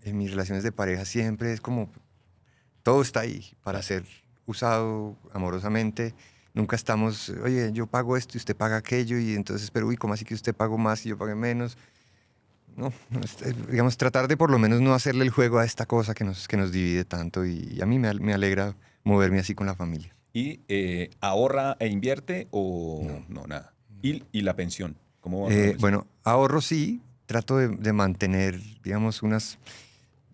en mis relaciones de pareja siempre es como... Todo está ahí para ser usado amorosamente. Nunca estamos, oye, yo pago esto y usted paga aquello. Y entonces, pero uy, ¿cómo así que usted pagó más y yo pagué menos? No, digamos, tratar de por lo menos no hacerle el juego a esta cosa que nos divide tanto y a mí me alegra moverme así con la familia. ¿Y ahorra e invierte o no nada? ¿Y la pensión? ¿Cómo va? Bueno, ahorro sí, trato de mantener, digamos,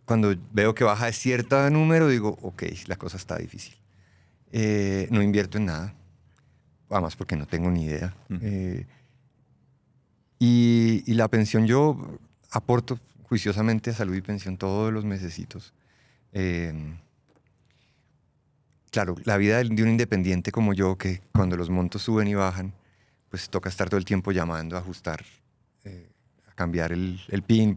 cuando veo que baja de cierto número, digo, ok, la cosa está difícil. No invierto en nada, además porque no tengo ni idea. Y la pensión yo aporto juiciosamente a salud y pensión todos los mesecitos. Claro, la vida de un independiente como yo, que cuando los montos suben y bajan, pues toca estar todo el tiempo llamando, a ajustar, a cambiar el PIN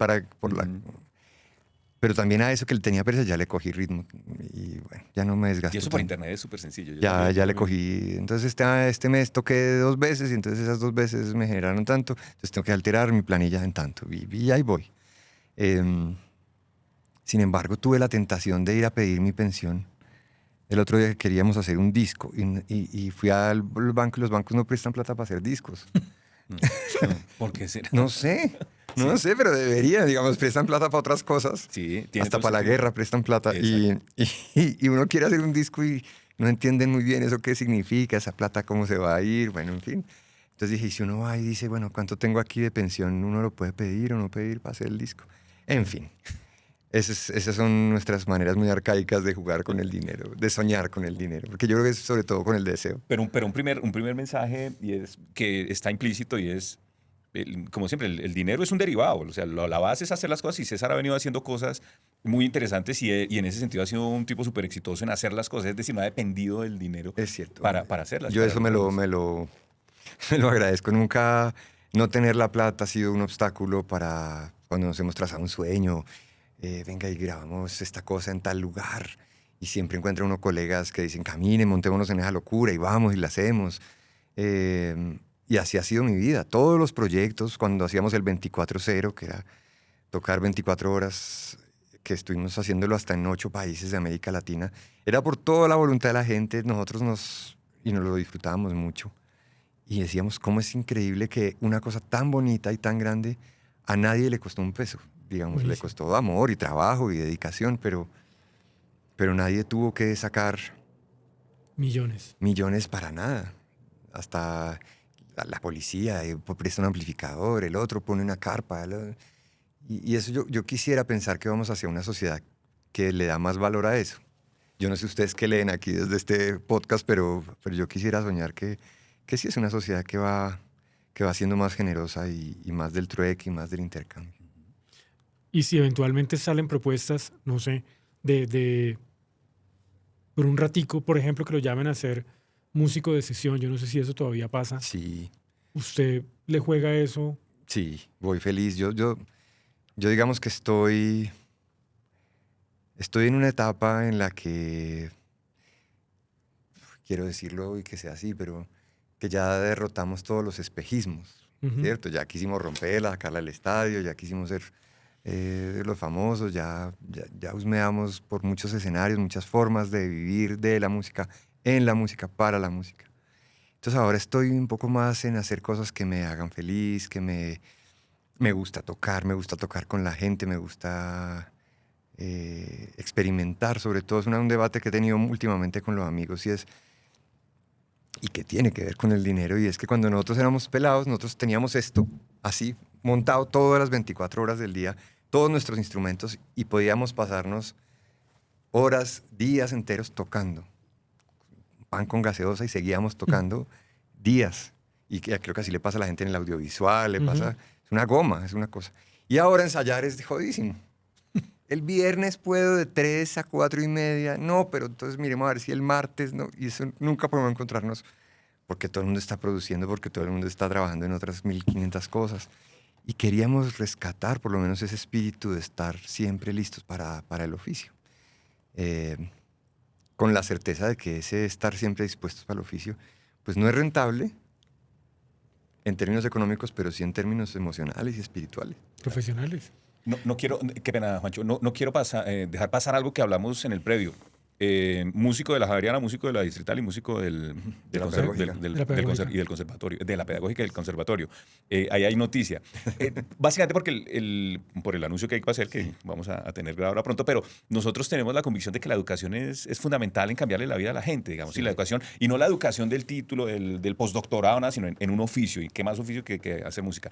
Pero también a eso que le tenía pereza ya le cogí ritmo y bueno, ya no me desgasto. Y eso por internet es súper sencillo. Ya le cogí. Entonces este mes toqué 2 veces y entonces esas 2 veces me generaron tanto. Entonces tengo que alterar mi planilla en tanto y ahí voy. Sin embargo, tuve la tentación de ir a pedir mi pensión. El otro día queríamos hacer un disco y fui al banco y los bancos no prestan plata para hacer discos. ¿Por qué será? No sé. No sé, pero debería, digamos, prestan plata para otras cosas. Sí, hasta para la guerra prestan plata. Y uno quiere hacer un disco y no entienden muy bien eso qué significa, esa plata cómo se va a ir, bueno, en fin. Entonces dije, y si uno va y dice, bueno, ¿cuánto tengo aquí de pensión? Uno lo puede pedir o no pedir para hacer el disco. En fin, Esas son nuestras maneras muy arcaicas de jugar con el dinero, de soñar con el dinero, porque yo creo que es sobre todo con el deseo. Pero un primer mensaje y es, que está implícito y es, como siempre, el dinero es un derivado. O sea, la base es hacer las cosas y César ha venido haciendo cosas muy interesantes y en ese sentido ha sido un tipo súper exitoso en hacer las cosas. Es decir, no ha dependido del dinero Es cierto. para hacerlas. Yo para eso lograrlas. me lo agradezco. Nunca no tener la plata ha sido un obstáculo para cuando nos hemos trazado un sueño. Venga y grabamos esta cosa en tal lugar. Y siempre encuentra uno colegas que dicen, camine, montémonos en esa locura y vamos y la hacemos. Y así ha sido mi vida. Todos los proyectos, cuando hacíamos el 24/0, que era tocar 24 horas, que estuvimos haciéndolo hasta en 8 países de América Latina, era por toda la voluntad de la gente. Y nos lo disfrutábamos mucho. Y decíamos, cómo es increíble que una cosa tan bonita y tan grande a nadie le costó un peso. Digamos, le Buenísimo. costó amor y trabajo y dedicación, pero nadie tuvo que sacar Millones. millones para nada. Hasta la policía presta un amplificador, el otro pone una carpa. Y eso yo quisiera pensar que vamos hacia una sociedad que le da más valor a eso. Yo no sé ustedes qué leen aquí desde este podcast, pero yo quisiera soñar que sí es una sociedad que va siendo más generosa y más del trueque y más del intercambio. Y si eventualmente salen propuestas, no sé, por un ratico, por ejemplo, que lo llamen a ser músico de sesión, yo no sé si eso todavía pasa. Sí, ¿Usted le juega eso? sí, voy feliz. Yo digamos que estoy en una etapa en la que, quiero decirlo y que sea así, pero que ya derrotamos todos los espejismos, Ujú. ¿cierto? Ya quisimos romperla, sacarla al estadio, ya quisimos ser los famosos, ya husmeamos por muchos escenarios, muchas formas de vivir de la música, en la música, para la música. Entonces ahora estoy un poco más en hacer cosas que me hagan feliz, que me gusta tocar con la gente, me gusta experimentar, sobre todo. Es un debate que he tenido últimamente con los amigos y que tiene que ver con el dinero, y es que cuando nosotros éramos pelados, nosotros teníamos esto así, montado todas las 24 horas del día, todos nuestros instrumentos, y podíamos pasarnos horas, días enteros tocando. Pan con gaseosa y seguíamos tocando días. Y creo que así le pasa a la gente en el audiovisual, le pasa, es una goma, es una cosa. Y ahora ensayar es jodísimo. El viernes puedo de 3 a 4:30. No, pero entonces miremos a ver si el martes, no. Y eso nunca podemos encontrarnos porque todo el mundo está produciendo, porque todo el mundo está trabajando en otras 1500 cosas. Y queríamos rescatar por lo menos ese espíritu de estar siempre listos para el oficio. Con la certeza de que ese estar siempre dispuestos para el oficio, pues no es rentable en términos económicos, pero sí en términos emocionales y espirituales. Profesionales. No quiero, qué pena, Juancho, no quiero dejar pasar algo que hablamos en el previo. Músico de la Javeriana, músico de la Distrital y músico De la pedagógica. del De la pedagógica. y del conservatorio, de la pedagógica y del conservatorio. Ahí hay noticia. Básicamente porque por el anuncio que hay que hacer, que vamos a tener grabado ahora pronto, pero nosotros tenemos la convicción de que la educación es fundamental en cambiarle la vida a la gente, digamos, Sí. y la educación, y no la educación del título, del postdoctorado, nada, sino en un oficio, y qué más oficio que hacer música.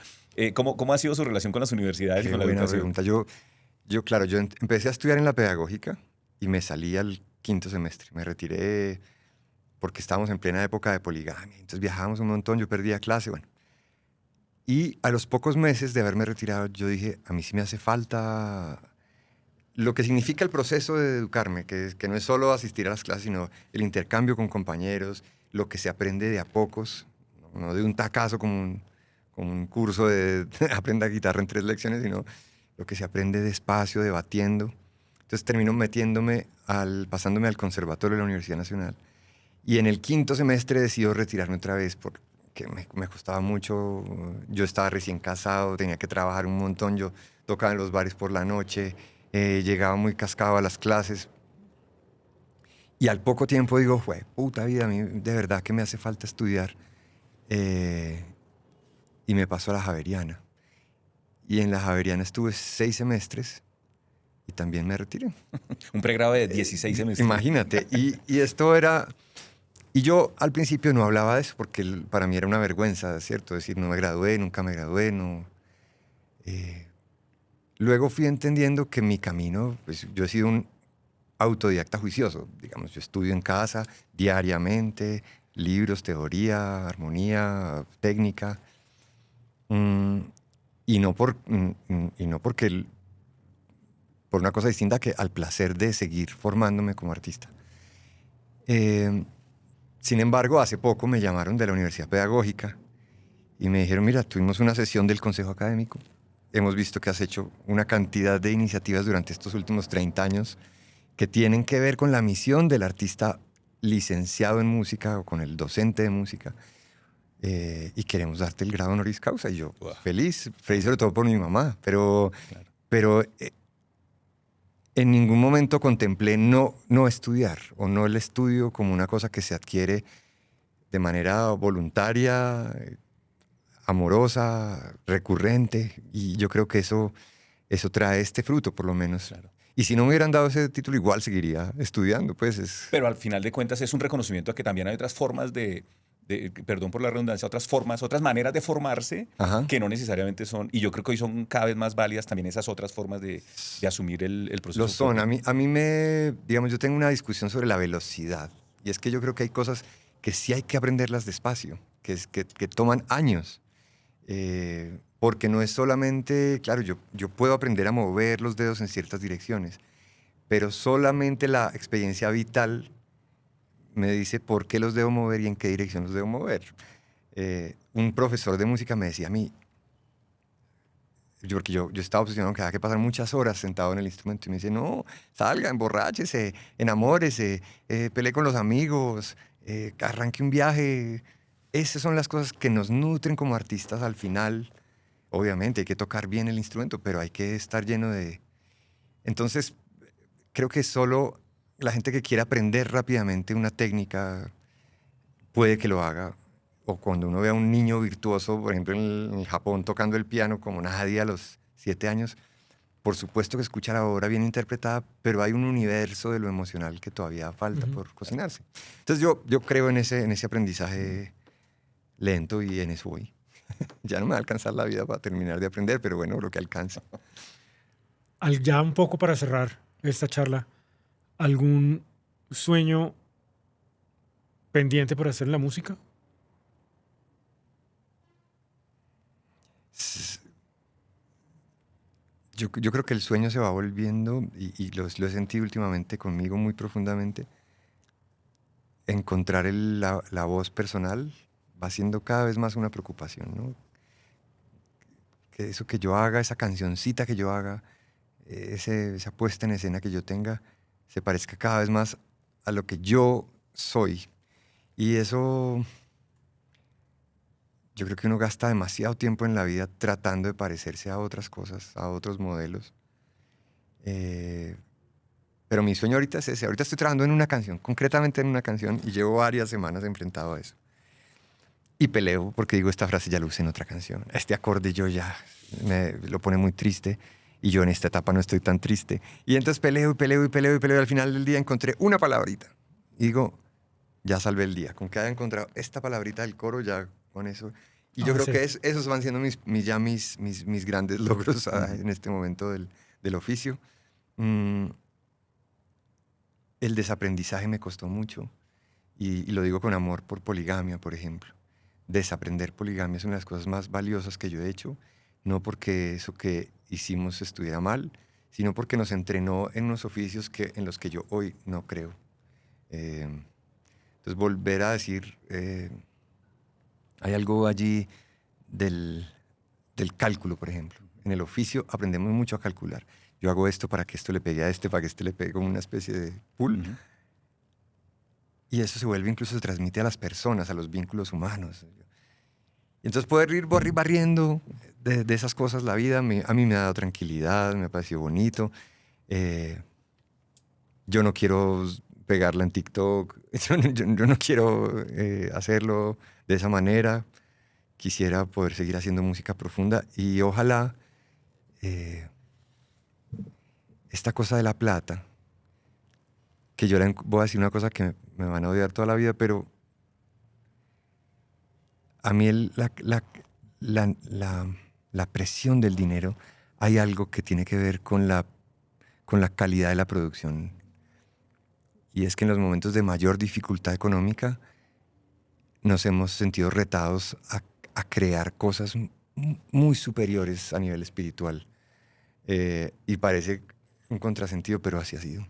¿Cómo ha sido su relación con las universidades y Qué con la buena educación? pregunta. Claro, empecé a estudiar en la pedagógica y me salí al 5.º semestre. Me retiré porque estábamos en plena época de poligamia. Entonces viajábamos un montón, yo perdía clase, bueno. Y a los pocos meses de haberme retirado, yo dije, a mí sí me hace falta lo que significa el proceso de educarme, que no es solo asistir a las clases, sino el intercambio con compañeros, lo que se aprende de a pocos, no de un tacazo como un curso de aprenda guitarra en 3 lecciones, sino lo que se aprende despacio, debatiendo. Entonces termino pasándome al conservatorio de la Universidad Nacional. Y en el 5.º semestre decido retirarme otra vez porque me costaba mucho. Yo estaba recién casado, tenía que trabajar un montón. Yo tocaba en los bares por la noche, llegaba muy cascado a las clases. Y al poco tiempo digo, puta vida, a mí de verdad que me hace falta estudiar. Y me pasó a la Javeriana. Y en la Javeriana estuve 6 semestres y también me retiré. Un pregrado de 16 semestres. Imagínate. Y esto era... Y yo al principio no hablaba de eso porque para mí era una vergüenza, ¿cierto? Decir, no me gradué, nunca me gradué, no... luego fui entendiendo que mi camino, pues yo he sido un autodidacta juicioso, digamos, yo estudio en casa diariamente, libros, teoría, armonía, técnica, y no porque por una cosa distinta que al placer de seguir formándome como artista. Sin embargo, hace poco me llamaron de la Universidad Pedagógica y me dijeron, mira, tuvimos una sesión del Consejo Académico, hemos visto que has hecho una cantidad de iniciativas durante estos últimos 30 años que tienen que ver con la misión del artista licenciado en música o con el docente de música, y queremos darte el grado honoris causa. Y yo, Wow. feliz sobre todo por mi mamá, pero, Claro. pero en ningún momento contemplé no estudiar o no el estudio como una cosa que se adquiere de manera voluntaria, amorosa, recurrente, y yo creo que eso trae este fruto, por lo menos. Claro. Y si no me hubieran dado ese título, igual seguiría estudiando, pues es... Pero al final de cuentas es un reconocimiento a que también hay otras formas perdón por la redundancia, otras formas, otras maneras de formarse Ajá. que no necesariamente son, y yo creo que hoy son cada vez más válidas también esas otras formas de asumir el proceso. Lo son. A mí digamos, yo tengo una discusión sobre la velocidad. Y es que yo creo que hay cosas que sí hay que aprenderlas despacio, que toman años. Porque no es solamente, claro, yo puedo aprender a mover los dedos en ciertas direcciones, pero solamente la experiencia vital me dice por qué los debo mover y en qué dirección los debo mover. Un profesor de música me decía a mí, porque yo estaba obsesionado que había que pasar muchas horas sentado en el instrumento, y me dice, no, salga, emborráchese, enamórese, pelee con los amigos, arranque un viaje. Esas son las cosas que nos nutren como artistas al final. Obviamente hay que tocar bien el instrumento, pero hay que estar lleno de... Entonces, creo que solo la gente que quiere aprender rápidamente una técnica puede que lo haga. O cuando uno ve a un niño virtuoso, por ejemplo, en el Japón tocando el piano como nadie a los 7 años, por supuesto que escucha la obra bien interpretada, pero hay un universo de lo emocional que todavía falta por cocinarse. Entonces yo creo en ese aprendizaje lento, y en eso voy. Ya no me va a alcanzar la vida para terminar de aprender, pero bueno, lo que alcance. Ya un poco para cerrar esta charla, ¿algún sueño pendiente por hacer en la música? Yo creo que el sueño se va volviendo, y lo he sentido últimamente conmigo muy profundamente, encontrar la voz personal va siendo cada vez más una preocupación, ¿no? Que eso que yo haga, esa cancioncita que yo haga, esa puesta en escena que yo tenga, se parezca cada vez más a lo que yo soy. Y eso, yo creo que uno gasta demasiado tiempo en la vida tratando de parecerse a otras cosas, a otros modelos. Pero mi sueño ahorita es ese. Ahorita estoy trabajando en una canción, concretamente en una canción, y llevo varias semanas enfrentado a eso. Y peleo porque digo, esta frase ya la usé en otra canción. Este acorde yo ya lo pone muy triste, y yo en esta etapa no estoy tan triste. Y entonces peleo y peleo y peleo y peleo, y al final del día encontré una palabrita. Y digo, ya salvé el día. Con que haya encontrado esta palabrita del coro, ya con eso. Y yo creo sí. que esos van siendo mis grandes logros en este momento del oficio. El desaprendizaje me costó mucho, y lo digo con amor por Poligamia, por ejemplo. Desaprender Poligamia es una de las cosas más valiosas que yo he hecho, no porque eso que hicimos estuviera mal, sino porque nos entrenó en unos oficios en los que yo hoy no creo. Entonces, volver a decir, hay algo allí del cálculo, por ejemplo. En el oficio aprendemos mucho a calcular. Yo hago esto para que esto le pegue a este, para que este le pegue como una especie de pool. Uh-huh. Y eso se vuelve, incluso se transmite a las personas, a los vínculos humanos. Y entonces poder ir barriendo de esas cosas la vida, a mí me ha dado tranquilidad, me ha parecido bonito. Yo no quiero pegarla en TikTok, yo no quiero hacerlo de esa manera. Quisiera poder seguir haciendo música profunda, y ojalá esta cosa de la plata, que yo voy a decir una cosa que me van a odiar toda la vida, pero a mí la presión del dinero hay algo que tiene que ver con la calidad de la producción. Y es que en los momentos de mayor dificultad económica nos hemos sentido retados a crear cosas muy superiores a nivel espiritual. Y parece un contrasentido, pero así ha sido.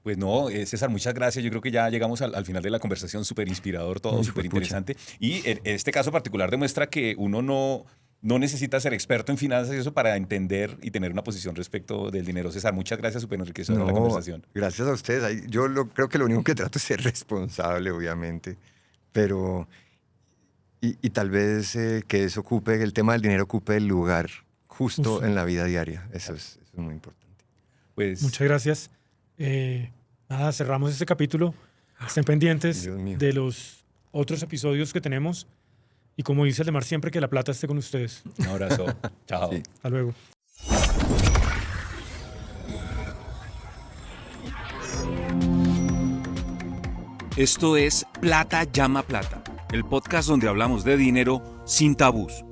Pues no, César, muchas gracias. Yo creo que ya llegamos al final de la conversación, súper inspirador todo, Uy, súper pucha. interesante. Y este caso particular demuestra que uno no necesita ser experto en finanzas y eso para entender y tener una posición respecto del dinero. César, muchas gracias, súper enriquecedora la conversación. Gracias a ustedes. Yo creo que lo único que trato es ser responsable, obviamente, pero y tal vez que el tema del dinero ocupe el lugar justo Uf. en la vida diaria. Eso es muy importante. Pues, Muchas gracias. Nada, cerramos este capítulo. Estén pendientes Dios mío. de los otros episodios que tenemos. Y como dice Aldemar, siempre que la plata esté con ustedes. un abrazo. Chao. Sí. Hasta luego. Esto es Plata llama plata, el podcast donde hablamos de dinero sin tabús.